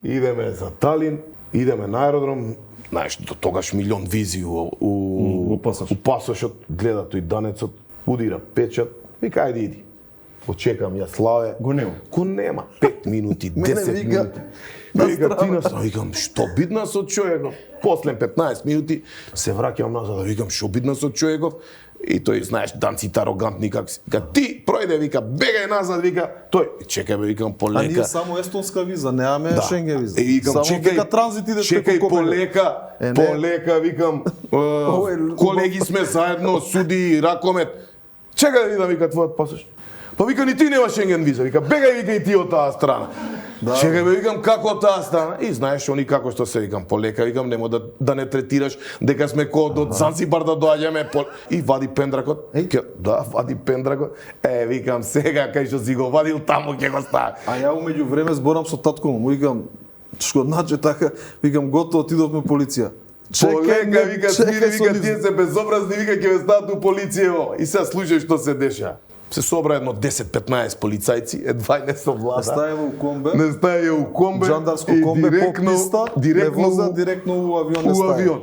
Идеме за Талин, идеме на аеродром, знаеш, до тогаш милион визи у пасошот, гледа тој данецот, удира печат, вика, ајде иди. Почекам ја Славе. Го нема. 5 минути, 10 минути. Вика, ти нас, викам, што бидна со човеков? После 15 минути се враќам назад, викам, што бидна со човеков? И тој, знаеш, данците арогантни, как ти пројде, вика, бегај назад, вика, тој, чекај бе, викам, полека. А ние само естонска виза, немаме Шенген виза. Викам, само дека транзит идеш преку Копеле. Полека, викам, колеги сме заедно, суди, ракомет. Чекај да видам, вика, твојот пасош. Па вика, ни ти нема Шенген виза, вика, бегај, вика, и ти од таа страна. Чекај бе, викам, како од таа страна? И знаеш, они како што се, викам, полека, викам, нема да не третираш дека сме код од Занзибар да доаѓаме. И вади пендракот. Да, вади пендракот. Викам, сега, кај што си го вадил, таму ќе го стави. А ја умеѓу време зборам со татко му, викам, што наче така, викам, готово, отидовме полиција. Полека, вика, смири, вика, тие се безобразни, вика, ќе ве стават у полиција. И сега слушај што се деша. Се собра едно 10-15 полицајци, едва не совлада. Не стаја у комбе, Джандарско комбе по писта, не возат директно у авион.